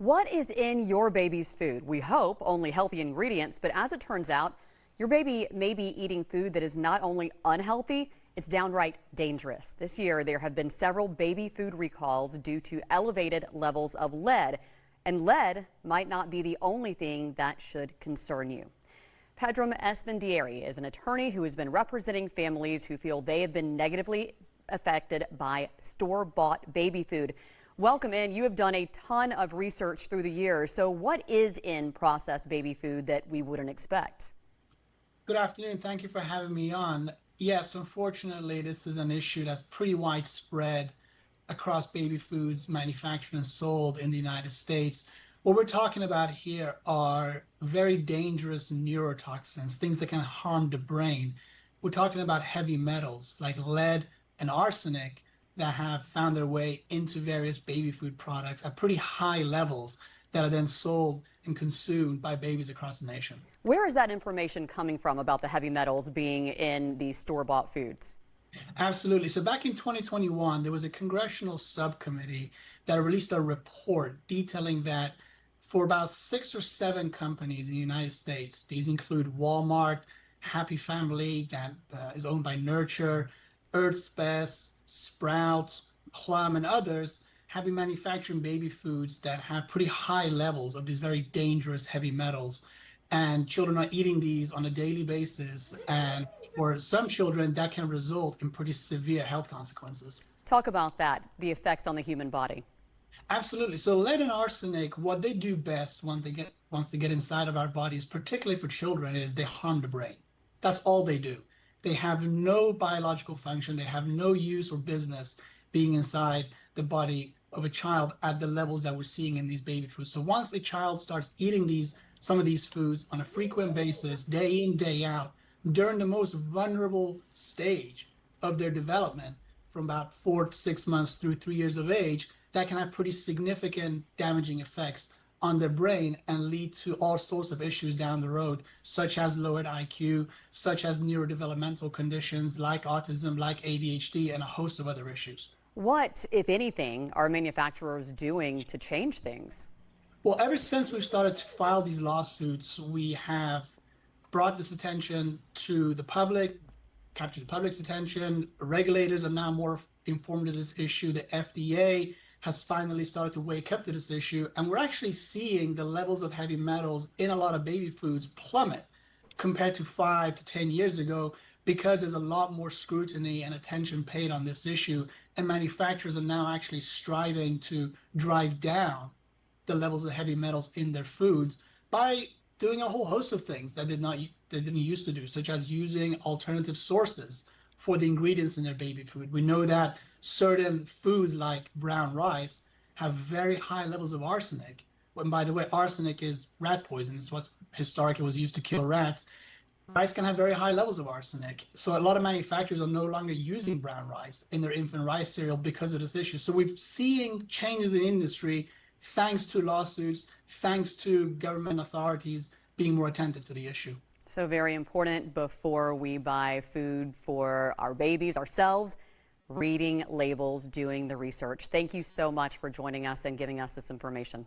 What is in your baby's food? We hope only healthy ingredients, but as it turns out, your baby may be eating food that is not only unhealthy, it's downright dangerous. This year, there have been several baby food recalls due to elevated levels of lead, and lead might not be the only thing that should concern you. Pedram Esfandiary is an attorney who has been representing families who feel they have been negatively affected by store-bought baby food. Welcome in. You have done a ton of research through the years. So what is in processed baby food that we wouldn't expect? Good afternoon. Thank you for having me on. Yes, unfortunately, this is an issue that's pretty widespread across baby foods manufactured and sold in the United States. What we're talking about here are very dangerous neurotoxins, things that can harm the brain. We're talking about heavy metals like lead and arsenic that have found their way into various baby food products at pretty high levels that are then sold and consumed by babies across the nation. Where is that information coming from about the heavy metals being in these store-bought foods? Absolutely. So back in 2021, there was a congressional subcommittee that released a report detailing that for about 6 or 7 companies in the United States, these include Walmart, Happy Family, that is owned by Nurture, Earth's, Sprouts, Plum, and others, have been manufacturing baby foods that have pretty high levels of these very dangerous heavy metals. And children are eating these on a daily basis. And for some children, that can result in pretty severe health consequences. Talk about that, the effects on the human body. Absolutely. So lead and arsenic, what they do best once they get inside of our bodies, particularly for children, is they harm the brain. That's all they do. They have no biological function. They have no use or business being inside the body of a child at the levels that we're seeing in these baby foods. So once a child starts eating some of these foods on a frequent basis, day in, day out, during the most vulnerable stage of their development, from about 4 to 6 months through 3 years of age, that can have pretty significant damaging effects on their brain and lead to all sorts of issues down the road, such as lowered IQ, such as neurodevelopmental conditions like autism, like ADHD, and a host of other issues. What, if anything, are manufacturers doing to change things? Well, ever since we've started to file these lawsuits, we have brought this attention to the public, captured the public's attention. Regulators are now more informed of this issue. The FDA has finally started to wake up to this issue, and we're actually seeing the levels of heavy metals in a lot of baby foods plummet compared to 5 to 10 years ago, because there's a lot more scrutiny and attention paid on this issue, and manufacturers are now actually striving to drive down the levels of heavy metals in their foods by doing a whole host of things that they didn't used to do, such as using alternative sources for the ingredients in their baby food. We know that certain foods like brown rice have very high levels of arsenic. And by the way, arsenic is rat poison. It's what historically was used to kill rats. Rice can have very high levels of arsenic. So a lot of manufacturers are no longer using brown rice in their infant rice cereal because of this issue. So we're seeing changes in industry thanks to lawsuits, thanks to government authorities being more attentive to the issue. So very important before we buy food for our babies, ourselves, reading labels, doing the research. Thank you so much for joining us and giving us this information.